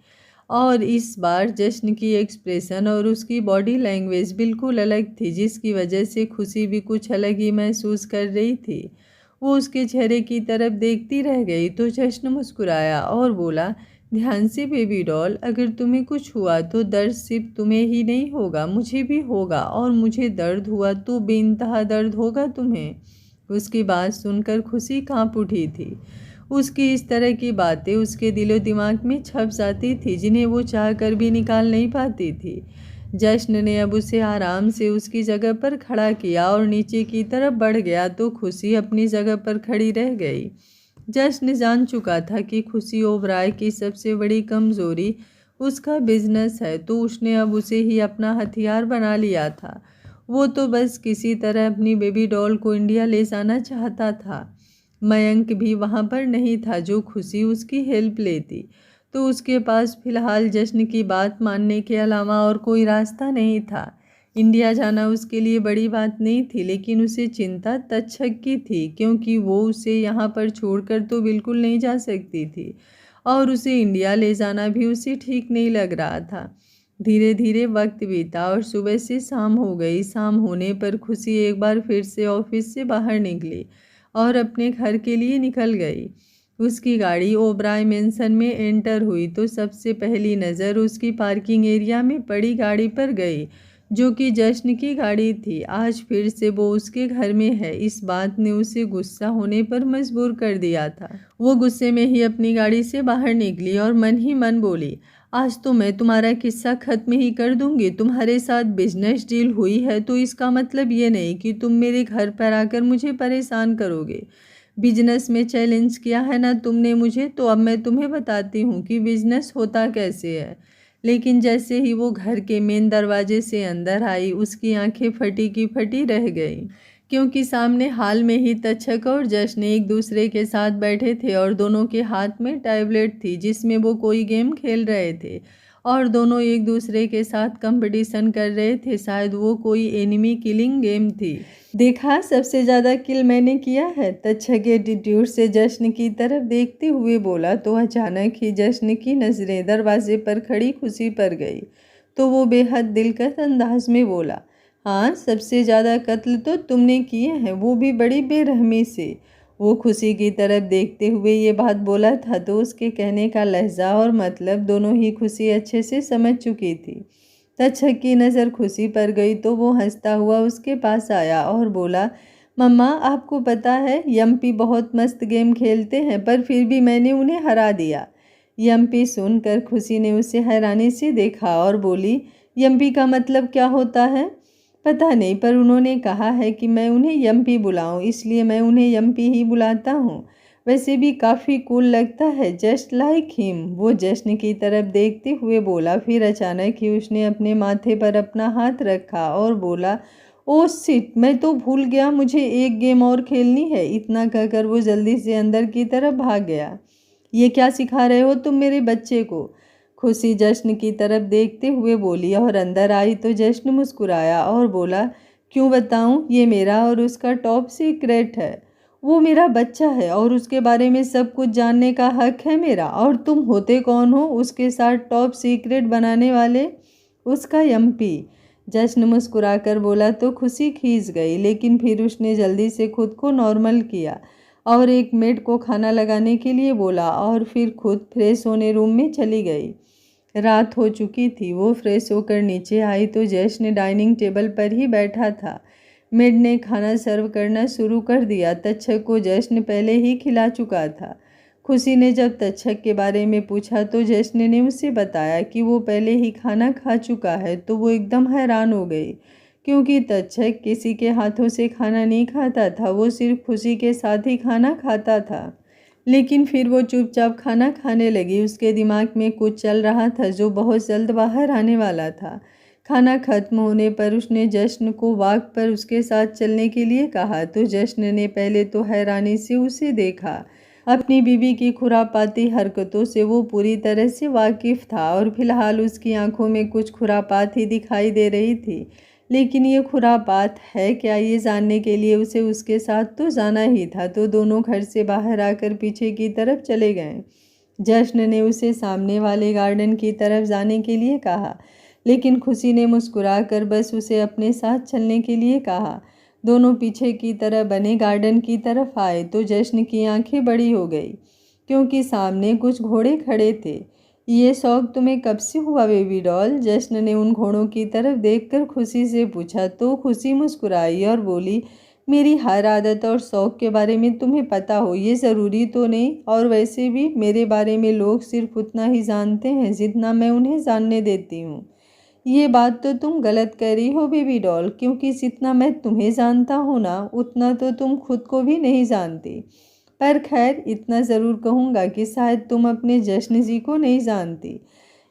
और इस बार जश्न की एक्सप्रेशन और उसकी बॉडी लैंग्वेज बिल्कुल अलग थी, जिसकी वजह से खुशी भी कुछ अलग ही महसूस कर रही थी। वो उसके चेहरे की तरफ देखती रह गई तो जश्न मुस्कुराया और बोला, ध्यान से बेबी डॉल, अगर तुम्हें कुछ हुआ तो दर्द सिर्फ तुम्हें ही नहीं होगा, मुझे भी होगा, और मुझे दर्द हुआ तो बेइंतहा दर्द होगा तुम्हें। उसकी बात सुनकर खुशी कांप उठी थी। उसकी इस तरह की बातें उसके दिलो दिमाग में छप जाती थी, जिन्हें वो चाह कर भी निकाल नहीं पाती थी। जश्न ने अब उसे आराम से उसकी जगह पर खड़ा किया और नीचे की तरफ बढ़ गया तो खुशी अपनी जगह पर खड़ी रह गई। जश्न जान चुका था कि खुशी ओबराय की सबसे बड़ी कमज़ोरी उसका बिजनेस है, तो उसने अब उसे ही अपना हथियार बना लिया था। वो तो बस किसी तरह अपनी बेबी डॉल को इंडिया ले जाना चाहता था। मयंक भी वहाँ पर नहीं था जो खुशी उसकी हेल्प लेती, तो उसके पास फिलहाल जश्न की बात मानने के अलावा और कोई रास्ता नहीं था। इंडिया जाना उसके लिए बड़ी बात नहीं थी, लेकिन उसे चिंता तक्षक की थी, क्योंकि वो उसे यहाँ पर छोड़कर तो बिल्कुल नहीं जा सकती थी, और उसे इंडिया ले जाना भी उसे ठीक नहीं लग रहा था। धीरे धीरे वक्त बीता और सुबह से शाम हो गई। शाम होने पर खुशी एक बार फिर से ऑफिस से बाहर निकली और अपने घर के लिए निकल गई। उसकी गाड़ी ओबराय मेंशन में एंटर हुई तो सबसे पहली नज़र उसकी पार्किंग एरिया में पड़ी गाड़ी पर गई, जो कि जश्न की गाड़ी थी। आज फिर से वो उसके घर में है, इस बात ने उसे गुस्सा होने पर मजबूर कर दिया था। वो गुस्से में ही अपनी गाड़ी से बाहर निकली और मन ही मन बोली, आज तो मैं तुम्हारा किस्सा खत्म ही कर दूंगी। तुम्हारे साथ बिजनेस डील हुई है तो इसका मतलब ये नहीं कि तुम मेरे घर पर आकर मुझे परेशान करोगे। बिजनेस में चैलेंज किया है ना तुमने मुझे, तो अब मैं तुम्हें बताती हूँ कि बिजनेस होता कैसे है। लेकिन जैसे ही वो घर के मेन दरवाजे से अंदर आई, उसकी आंखें फटी की फटी रह गई, क्योंकि सामने हाल में ही तक्षक और जश्न एक दूसरे के साथ बैठे थे और दोनों के हाथ में टैबलेट थी जिसमें वो कोई गेम खेल रहे थे, और दोनों एक दूसरे के साथ कंपटीशन कर रहे थे। शायद वो कोई एनिमी किलिंग गेम थी। देखा, सबसे ज़्यादा किल मैंने किया है, तक्षक एटीट्यूड से जश्न की तरफ देखते हुए बोला। तो अचानक ही जश्न की नज़रें दरवाजे पर खड़ी खुशी पर गई, तो वो बेहद दिलकश अंदाज में बोला, हाँ, सबसे ज़्यादा कत्ल तो तुमने किए हैं, वो भी बड़ी बेरहमी से। वो खुशी की तरफ देखते हुए ये बात बोला था, तो उसके कहने का लहजा और मतलब दोनों ही खुशी अच्छे से समझ चुकी थी। तक्षक की नज़र खुशी पर गई तो वो हंसता हुआ उसके पास आया और बोला, मम्मा, आपको पता है यम्पी बहुत मस्त गेम खेलते हैं, पर फिर भी मैंने उन्हें हरा दिया। यम्पी सुनकर खुशी ने उसे हैरानी से देखा और बोली, यम्पी का मतलब क्या होता है? पता नहीं, पर उन्होंने कहा है कि मैं उन्हें यम्पी बुलाऊं, इसलिए मैं उन्हें यम्पी ही बुलाता हूँ। वैसे भी काफ़ी कूल लगता है, जस्ट लाइक हिम। वो जश्न की तरफ देखते हुए बोला। फिर अचानक ही उसने अपने माथे पर अपना हाथ रखा और बोला, ओह शिट, मैं तो भूल गया, मुझे एक गेम और खेलनी है। इतना कहकर वो जल्दी से अंदर की तरफ भाग गया। ये क्या सिखा रहे हो तुम मेरे बच्चे को? खुशी जश्न की तरफ देखते हुए बोली और अंदर आई तो जश्न मुस्कुराया और बोला, क्यों बताऊं, ये मेरा और उसका टॉप सीक्रेट है। वो मेरा बच्चा है और उसके बारे में सब कुछ जानने का हक है मेरा। और तुम होते कौन हो उसके साथ टॉप सीक्रेट बनाने वाले? उसका एमपी। जश्न मुस्कुराकर बोला तो खुशी खींच गई, लेकिन फिर उसने जल्दी से खुद को नॉर्मल किया और एक मेड को खाना लगाने के लिए बोला और फिर खुद फ्रेश होने रूम में चली गई। रात हो चुकी थी। वो फ्रेश होकर नीचे आई तो जश्न डाइनिंग टेबल पर ही बैठा था। मेड ने खाना सर्व करना शुरू कर दिया। तक्षक को जश्न पहले ही खिला चुका था। खुशी ने जब तक्षक के बारे में पूछा तो जश्न ने उसे बताया कि वो पहले ही खाना खा चुका है, तो वो एकदम हैरान हो गई, क्योंकि तक्षक किसी के हाथों से खाना नहीं खाता था, वो सिर्फ खुशी के साथ ही खाना खाता था। लेकिन फिर वो चुपचाप खाना खाने लगी। उसके दिमाग में कुछ चल रहा था जो बहुत जल्द बाहर आने वाला था। खाना खत्म होने पर उसने जश्न को वॉक पर उसके साथ चलने के लिए कहा तो जश्न ने पहले तो हैरानी से उसे देखा। अपनी बीवी की खुरापाती हरकतों से वो पूरी तरह से वाकिफ था और फिलहाल उसकी आंखों में कुछ खुरापात ही दिखाई दे रही थी। लेकिन ये खुरापात है क्या, ये जानने के लिए उसे उसके साथ तो जाना ही था। तो दोनों घर से बाहर आकर पीछे की तरफ चले गए। जश्न ने उसे सामने वाले गार्डन की तरफ जाने के लिए कहा, लेकिन खुशी ने मुस्कुराकर बस उसे अपने साथ चलने के लिए कहा। दोनों पीछे की तरफ बने गार्डन की तरफ आए तो जश्न की आंखें बड़ी हो गई, क्योंकि सामने कुछ घोड़े खड़े थे। ये शौक तुम्हें कब से हुआ बेबी डॉल? जश्न ने उन घोड़ों की तरफ देखकर खुशी से पूछा तो खुशी मुस्कुराई और बोली, मेरी हर आदत और शौक के बारे में तुम्हें पता हो ये ज़रूरी तो नहीं, और वैसे भी मेरे बारे में लोग सिर्फ उतना ही जानते हैं जितना मैं उन्हें जानने देती हूँ। ये बात तो तुम गलत कह रही हो बेबी डॉल, क्योंकि जितना मैं तुम्हें जानता हूँ ना, उतना तो तुम खुद को भी नहीं जानती। पर खैर, इतना ज़रूर कहूँगा कि शायद तुम अपने जश्न जी को नहीं जानती।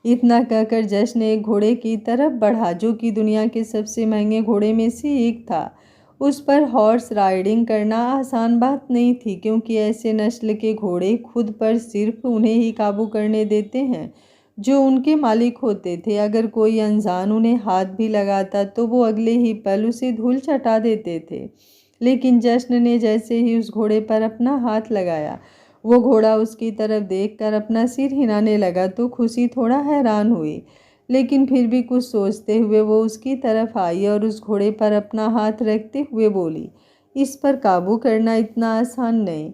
इतना कहकर जश्न एक घोड़े की तरफ बढ़ा जो कि दुनिया के सबसे महंगे घोड़े में से एक था। उस पर हॉर्स राइडिंग करना आसान बात नहीं थी, क्योंकि ऐसे नस्ल के घोड़े खुद पर सिर्फ उन्हें ही काबू करने देते हैं जो उनके मालिक होते थे। अगर कोई अनजान उन्हें हाथ भी लगाता तो वो अगले ही पल उसे धूल चटा देते थे। लेकिन जश्न ने जैसे ही उस घोड़े पर अपना हाथ लगाया, वो घोड़ा उसकी तरफ देखकर अपना सिर हिलाने लगा तो खुशी थोड़ा हैरान हुई, लेकिन फिर भी कुछ सोचते हुए वो उसकी तरफ आई और उस घोड़े पर अपना हाथ रखते हुए बोली, इस पर काबू करना इतना आसान नहीं,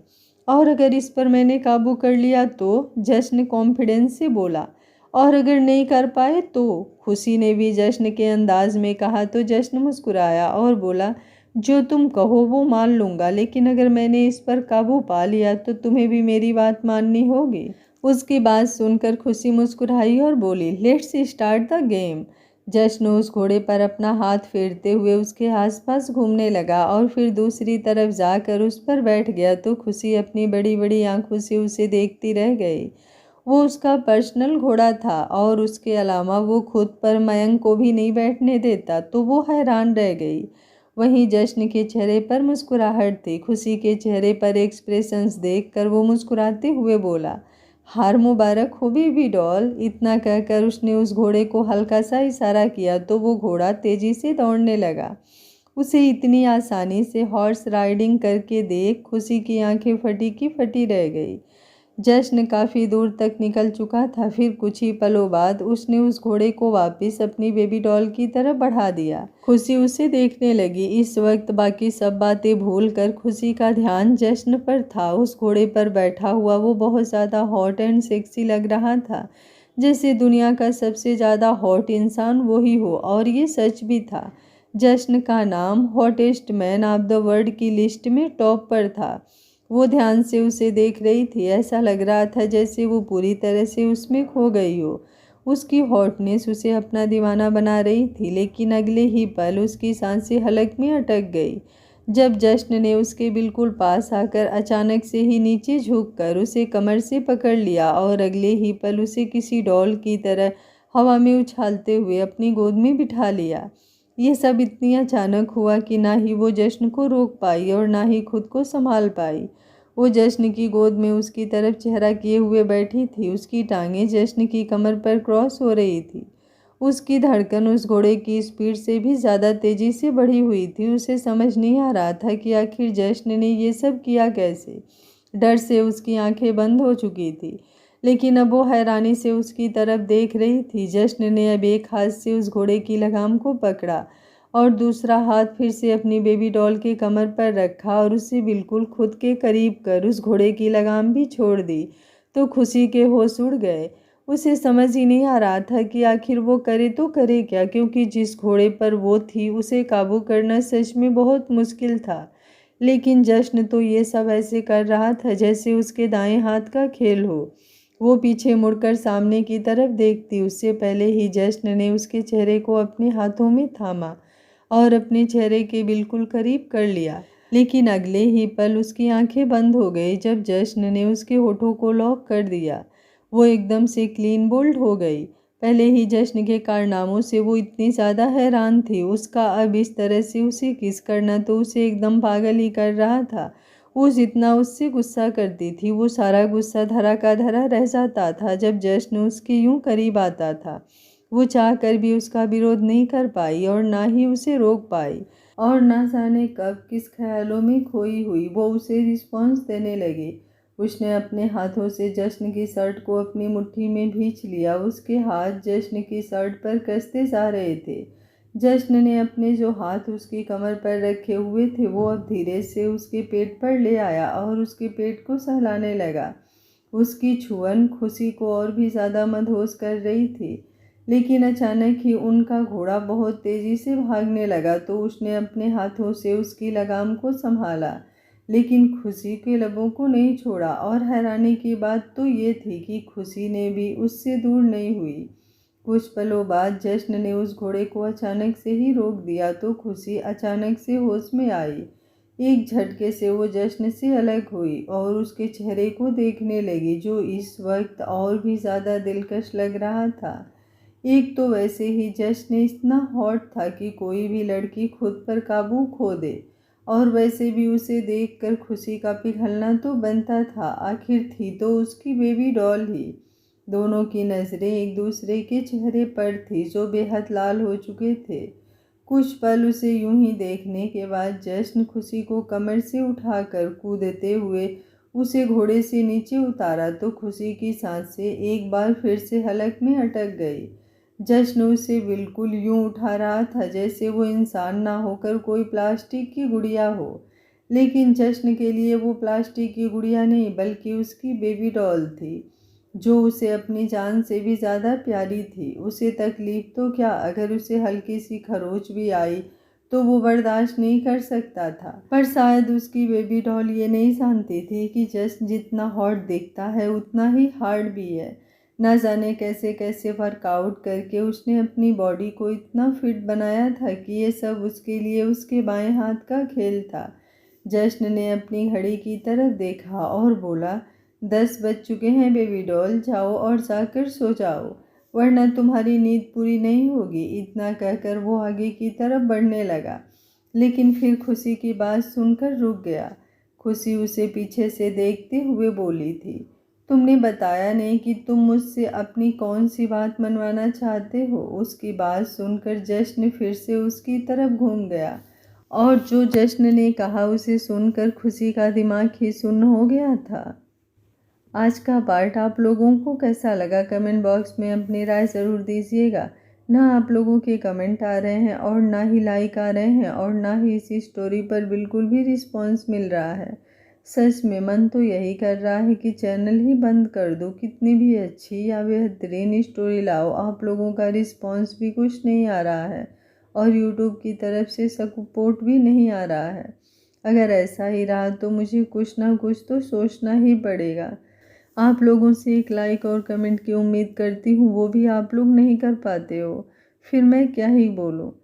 और अगर इस पर मैंने काबू कर लिया तो? जश्न कॉन्फिडेंस से बोला। और अगर नहीं कर पाए तो? खुशी ने भी जश्न के अंदाज में कहा तो जश्न मुस्कुराया और बोला, जो तुम कहो वो मान लूँगा, लेकिन अगर मैंने इस पर काबू पा लिया तो तुम्हें भी मेरी बात माननी होगी। उसकी बात सुनकर खुशी मुस्कुराई और बोली, लेट्स स्टार्ट द गेम। जश्न उस घोड़े पर अपना हाथ फेरते हुए उसके आसपास घूमने लगा और फिर दूसरी तरफ जाकर उस पर बैठ गया तो खुशी अपनी बड़ी बड़ी आंखों से उसे देखती रह गई। वो उसका पर्सनल घोड़ा था और उसके अलावा वो खुद पर मयंक को भी नहीं बैठने देता, तो वो हैरान रह गई। वहीं जश्न के चेहरे पर मुस्कुराहट थी। खुशी के चेहरे पर एक्सप्रेशंस देखकर वो मुस्कुराते हुए बोला, हार मुबारक हो बेबी डॉल। इतना कहकर उसने उस घोड़े को हल्का सा इशारा किया तो वो घोड़ा तेजी से दौड़ने लगा। उसे इतनी आसानी से हॉर्स राइडिंग करके देख खुशी की आंखें फटी की फटी रह गई। जश्न काफ़ी दूर तक निकल चुका था। फिर कुछ ही पलों बाद उसने उस घोड़े को वापस अपनी बेबी डॉल की तरफ बढ़ा दिया। खुशी उसे देखने लगी। इस वक्त बाकी सब बातें भूलकर खुशी का ध्यान जश्न पर था। उस घोड़े पर बैठा हुआ वो बहुत ज़्यादा हॉट एंड सेक्सी लग रहा था, जैसे दुनिया का सबसे ज़्यादा हॉट इंसान वही हो, और ये सच भी था। जश्न का नाम hottest man of the world की लिस्ट में टॉप पर था। वो ध्यान से उसे देख रही थी। ऐसा लग रहा था जैसे वो पूरी तरह से उसमें खो गई हो। उसकी हॉटनेस उसे अपना दीवाना बना रही थी, लेकिन अगले ही पल उसकी सांसें हलक में अटक गई जब जश्न ने उसके बिल्कुल पास आकर अचानक से ही नीचे झुककर उसे कमर से पकड़ लिया और अगले ही पल उसे किसी डॉल की तरह हवा में उछालते हुए अपनी गोद में बिठा लिया। ये सब इतनी अचानक हुआ कि ना ही वो जश्न को रोक पाई और ना ही खुद को संभाल पाई। वो जश्न की गोद में उसकी तरफ चेहरा किए हुए बैठी थी। उसकी टांगें जश्न की कमर पर क्रॉस हो रही थी। उसकी धड़कन उस घोड़े की स्पीड से भी ज़्यादा तेज़ी से बढ़ी हुई थी। उसे समझ नहीं आ रहा था कि आखिर जश्न ने ये सब किया कैसे। डर से उसकी आंखें बंद हो चुकी थी, लेकिन अब वो हैरानी से उसकी तरफ देख रही थी। जश्न ने अब एक हाथ से उस घोड़े की लगाम को पकड़ा और दूसरा हाथ फिर से अपनी बेबी डॉल के कमर पर रखा और उसे बिल्कुल खुद के करीब कर उस घोड़े की लगाम भी छोड़ दी। तो खुशी के होश उड़ गए। उसे समझ ही नहीं आ रहा था कि आखिर वो करे तो करे क्या, क्योंकि जिस घोड़े पर वो थी उसे काबू करना सच में बहुत मुश्किल था। लेकिन जश्न तो ये सब ऐसे कर रहा था जैसे उसके दाएं हाथ का खेल हो। वो पीछे मुड़कर सामने की तरफ देखती उससे पहले ही जश्न ने उसके चेहरे को अपने हाथों में थामा और अपने चेहरे के बिल्कुल करीब कर लिया। लेकिन अगले ही पल उसकी आंखें बंद हो गई जब जश्न ने उसके होठों को लॉक कर दिया। वो एकदम से क्लीन बोल्ड हो गई। पहले ही जश्न के कारनामों से वो इतनी ज़्यादा हैरान थी। उसका अब इस तरह से उसे किस करना तो उसे एकदम पागल ही कर रहा था। वो जितना उससे गुस्सा करती थी वो सारा गुस्सा धरा का धरा रह जाता था जब जश्न उसके यूं करीब आता था। वो चाह कर भी उसका विरोध नहीं कर पाई और ना ही उसे रोक पाई, और ना जाने कब किस ख्यालों में खोई हुई वो उसे रिस्पॉन्स देने लगी। उसने अपने हाथों से जश्न की शर्ट को अपनी मुट्ठी में भींच लिया। उसके हाथ जश्न की शर्ट पर कसते जा रहे थे। जश्न ने अपने जो हाथ उसकी कमर पर रखे हुए थे वो अब धीरे से उसके पेट पर ले आया और उसके पेट को सहलाने लगा। उसकी छुअन खुशी को और भी ज़्यादा मदहोश कर रही थी। लेकिन अचानक ही उनका घोड़ा बहुत तेज़ी से भागने लगा तो उसने अपने हाथों से उसकी लगाम को संभाला, लेकिन खुशी के लबों को नहीं छोड़ा। और हैरानी की बात तो ये थी कि खुशी ने भी उससे दूर नहीं हुई। कुछ पलों बाद जश्न ने उस घोड़े को अचानक से ही रोक दिया तो खुशी अचानक से होश में आई। एक झटके से वो जश्न से अलग हुई और उसके चेहरे को देखने लगी, जो इस वक्त और भी ज़्यादा दिलकश लग रहा था। एक तो वैसे ही जश्न इतना हॉट था कि कोई भी लड़की खुद पर काबू खो दे, और वैसे भी उसे देखकर खुशी का पिघलना तो बनता था। आखिर थी तो उसकी बेबी डॉल ही। दोनों की नज़रें एक दूसरे के चेहरे पर थी जो बेहद लाल हो चुके थे। कुछ पल उसे यूं ही देखने के बाद जश्न खुशी को कमर से उठाकर कूदते हुए उसे घोड़े से नीचे उतारा तो खुशी की सांसें एक बार फिर से हलक में अटक गई। जश्न उसे बिल्कुल यूं उठा रहा था जैसे वो इंसान ना होकर कोई प्लास्टिक की गुड़िया हो। लेकिन जश्न के लिए वो प्लास्टिक की गुड़िया नहीं बल्कि उसकी बेबी डॉल थी, जो उसे अपनी जान से भी ज़्यादा प्यारी थी। उसे तकलीफ तो क्या, अगर उसे हल्की सी खरोच भी आई तो वो बर्दाश्त नहीं कर सकता था। पर शायद उसकी बेबी डॉल ये नहीं जानती थी कि जश्न जितना हॉट दिखता है उतना ही हार्ड भी है। ना जाने कैसे कैसे वर्कआउट करके उसने अपनी बॉडी को इतना फिट बनाया था कि ये सब उसके लिए उसके बाएं हाथ का खेल था। जश्न ने अपनी घड़ी की तरफ देखा और बोला, 10 बज चुके हैं बेबी डॉल, जाओ और जाकर सो जाओ, वरना तुम्हारी नींद पूरी नहीं होगी। इतना कहकर वो आगे की तरफ बढ़ने लगा, लेकिन फिर खुशी की बात सुनकर रुक गया। खुशी उसे पीछे से देखते हुए बोली थी, तुमने बताया नहीं कि तुम मुझसे अपनी कौन सी बात मनवाना चाहते हो। उसकी बात सुनकर जश्न फिर से उसकी तरफ घूम गया, और जो जश्न ने कहा उसे सुनकर खुशी का दिमाग ही सुन्न हो गया था। आज का पार्ट आप लोगों को कैसा लगा कमेंट बॉक्स में अपनी राय ज़रूर दीजिएगा। ना आप लोगों के कमेंट आ रहे हैं और ना ही लाइक आ रहे हैं और ना ही इसी स्टोरी पर बिल्कुल भी रिस्पॉन्स मिल रहा है। सच में मन तो यही कर रहा है कि चैनल ही बंद कर दूं। कितनी भी अच्छी या बेहतरीन स्टोरी लाओ, आप लोगों का रिस्पॉन्स भी कुछ नहीं आ रहा है और यूट्यूब की तरफ से सपोर्ट भी नहीं आ रहा है। अगर ऐसा ही रहा तो मुझे कुछ ना कुछ तो सोचना ही पड़ेगा। आप लोगों से एक लाइक और कमेंट की उम्मीद करती हूँ, वो भी आप लोग नहीं कर पाते हो, फिर मैं क्या ही बोलूँ।